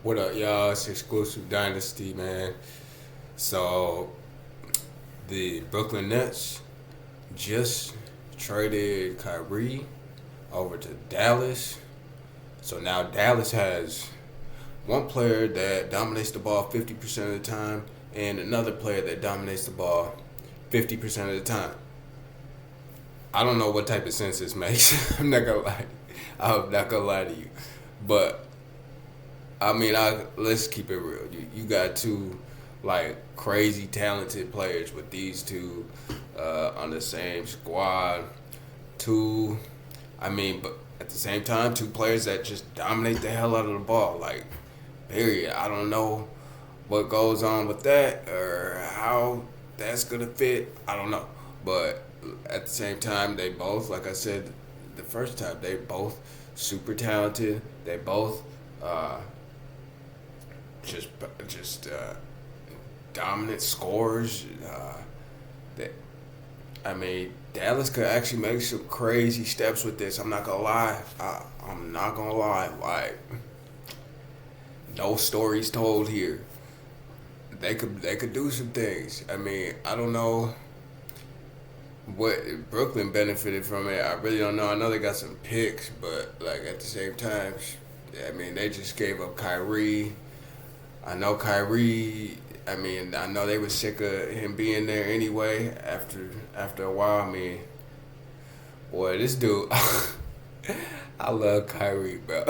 What up, y'all? It's Exclusive Dynasty, man. So, the Brooklyn Nets just traded Kyrie over to Dallas. So now Dallas has one player that dominates the ball 50% of the time and another player that dominates the ball 50% of the time. I don't know what type of sense this makes. I'm not gonna lie. I'm not gonna lie to you. But I mean, let's keep it real. You got two like crazy talented players with these two on the same squad. Two, I mean, but at the same time, two players that just dominate the hell out of the ball. Like, period. I don't know what goes on with that or how that's gonna fit. I don't know, but at the same time, they both, like I said, the first time, they both super talented. They both. Uh, just dominant scores. That I mean, Dallas could actually make some crazy steps with this. I'm not gonna lie. I'm not gonna lie. Like, no stories told here. They could do some things. I mean, I don't know what Brooklyn benefited from it. I really don't know. I know they got some picks, but like at the same time, I mean, they just gave up Kyrie. I know Kyrie. I mean, I know they were sick of him being there anyway. After a while, I mean, boy, this dude, I love Kyrie, bro.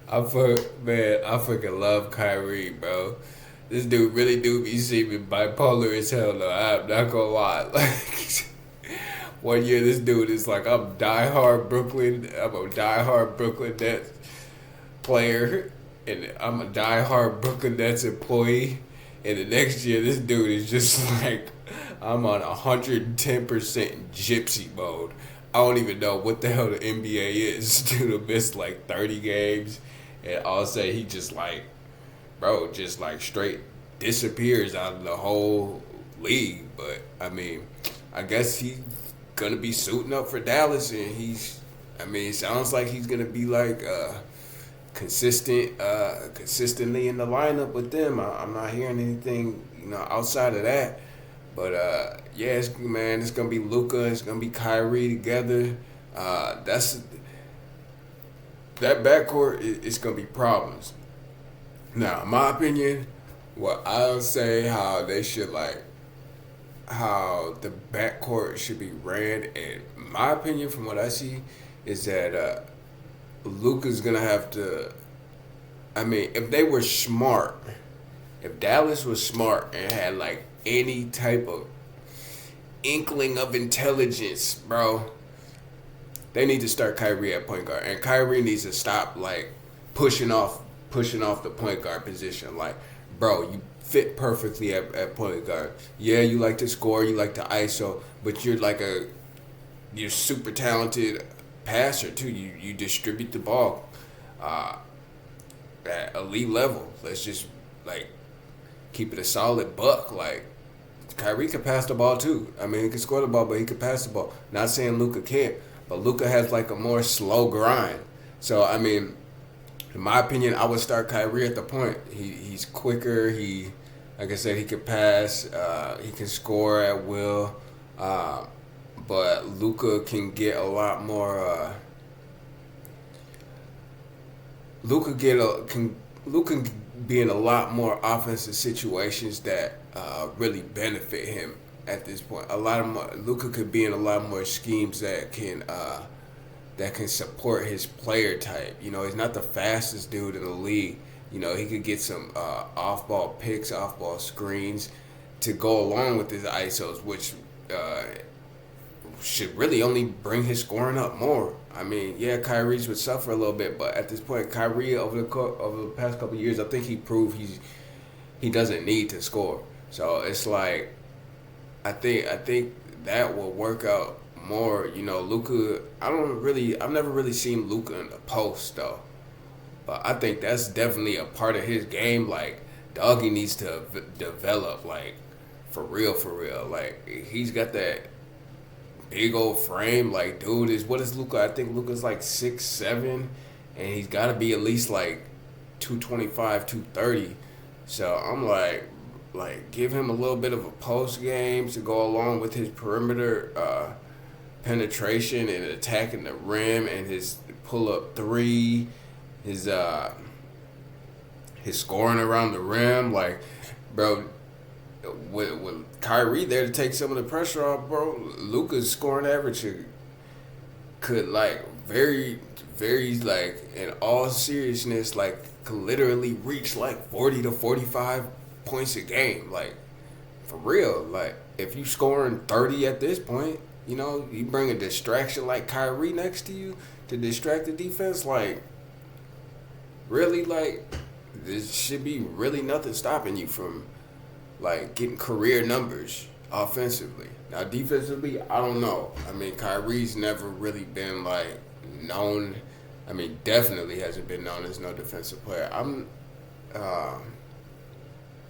I freaking love Kyrie, bro. This dude really do be seeming bipolar as hell, though. I'm not gonna lie. Like, one year this dude is like, I'm a diehard Brooklyn Nets player, and I'm a diehard Brooklyn Nets employee. And the next year, this dude is just like, I'm on 110% gypsy mode. I don't even know what the hell the NBA is. Dude missed like 30 games, and all of a sudden he just like, bro, just like straight disappears out of the whole league. But I mean, I guess he's gonna be suiting up for Dallas, and I mean, it sounds like he's gonna be like consistently in the lineup with them. I'm not hearing anything, outside of that. But yeah, it's gonna be Luka, it's gonna be Kyrie together. That's that backcourt is gonna be problems. Now, in my opinion, what I'll say how they should how the backcourt should be ran, in my opinion, from what I see, is that Luka's gonna have to. I mean, if they were smart, if Dallas was smart and had like any type of inkling of intelligence, bro, they need to start Kyrie at point guard, and Kyrie needs to stop like pushing off the point guard position. Like, bro, you fit perfectly at point guard. Yeah, you like to score, you like to ISO, but you're super talented passer too. You distribute the ball at elite level. Let's just like keep it a solid buck. Like, Kyrie can pass the ball too. I mean, he can score the ball, but he can pass the ball. Not saying Luka can't, but Luka has like a more slow grind. So I mean, in my opinion, I would start Kyrie at the point. He's quicker. Like I said, he can pass. He can score at will. But Luka can get a lot more. Luka can be in a lot more offensive situations that really benefit him at this point. Luka could be in a lot more schemes that can support his player type. He's not the fastest dude in the league. He could get some off-ball picks, off-ball screens to go along with his ISOs, which should really only bring his scoring up more. I mean, yeah, Kyrie's would suffer a little bit, but at this point, Kyrie over the past couple of years, I think he proved he doesn't need to score. So it's like, I think that will work out more. Luka. I've never really seen Luka in the post though, but I think that's definitely a part of his game. Like, doggy needs to develop, like, for real, for real. Like, he's got that big old frame. Like, dude, what is Luka? I think Luka's like 6'7", and he's got to be at least like 225, 230. So I'm like give him a little bit of a post game to go along with his perimeter penetration and attacking the rim and his pull up three, his his scoring around the rim. Like, bro, with Kyrie there to take some of the pressure off, bro, Luka's scoring average could like very like in all seriousness like could literally reach like 40 to 45 points a game. Like, for real. Like, if you scoring 30 at this point, you know, you bring a distraction like Kyrie next to you to distract the defense, like, really, like, there should be really nothing stopping you from, like, getting career numbers offensively. Now, defensively, I don't know. I mean, Kyrie's never really been, like, known. I mean, definitely hasn't been known as no defensive player.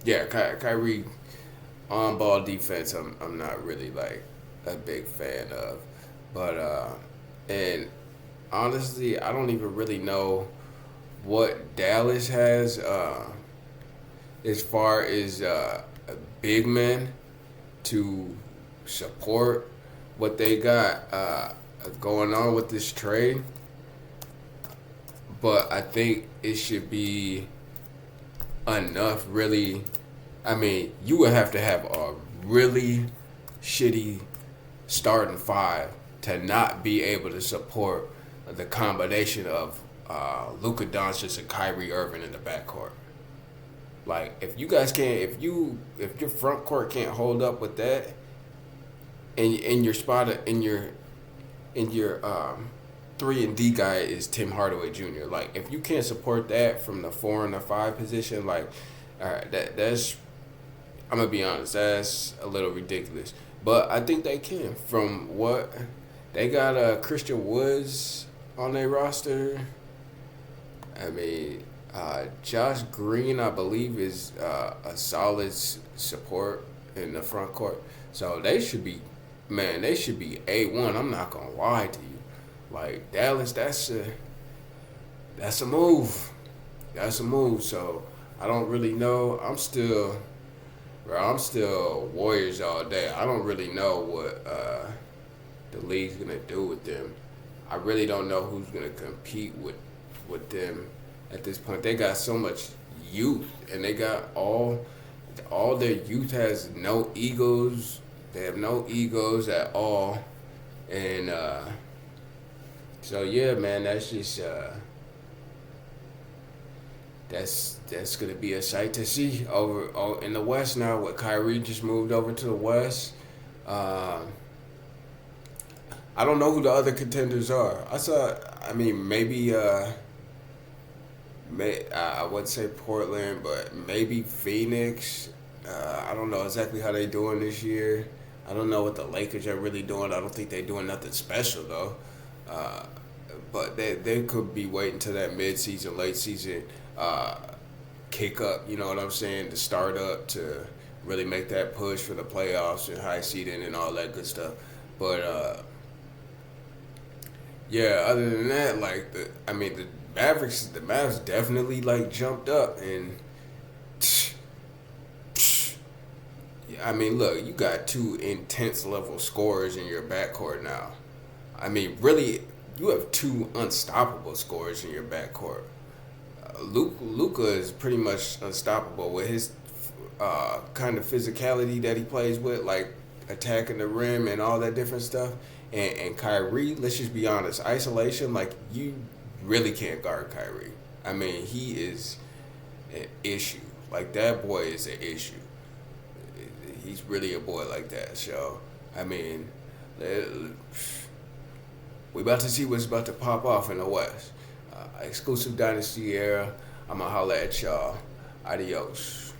Yeah, Kyrie on ball defense, I'm not really like a big fan of, but and honestly, I don't even really know what Dallas has as far as big men to support what they got going on with this trade, but I think it should be enough, really. I mean, you would have to have a really shitty starting five to not be able to support the combination of Luka Doncic and Kyrie Irving in the backcourt. Like, if you guys can't, if your front court can't hold up with that, and your spot in your 3-and-D guy is Tim Hardaway Jr. Like, if you can't support that from the 4 and the 5 position, like, all right, that's, I'm gonna be honest, that's a little ridiculous. But I think they can. From what they got, Christian Woods on their roster. I mean, Josh Green, I believe, is a solid support in the front court. So they should be, man, they should be A1. I'm not gonna lie to you. Like, Dallas, that's a move. That's a move. So I don't really know. I'm still Warriors all day. I don't really know what the league's gonna do with them. I really don't know who's gonna compete with them at this point. They got so much youth, and they got all their youth has no egos. They have no egos at all, and so yeah, man, that's just that's gonna be a sight to see over in the West now. With Kyrie just moved over to the West, I don't know who the other contenders are. I mean, maybe I wouldn't say Portland, but maybe Phoenix. I don't know exactly how they doing this year. I don't know what the Lakers are really doing. I don't think they're doing nothing special though. But they could be waiting till that mid-season, late season kick up, you know what I'm saying, to start up to really make that push for the playoffs and high seeding and all that good stuff. But yeah, other than that, like the Mavericks definitely like jumped up, and I mean, look, you got two intense level scorers in your backcourt now. I mean, really, you have two unstoppable scorers in your backcourt. Luka is pretty much unstoppable with his kind of physicality that he plays with, like attacking the rim and all that different stuff. And Kyrie, let's just be honest, isolation, like, you really can't guard Kyrie. I mean, he is an issue. Like, that boy is an issue. He's really a boy like that. So, I mean, we about to see what's about to pop off in the West. Exclusive Dynasty era. I'm going to holler at y'all. Adios.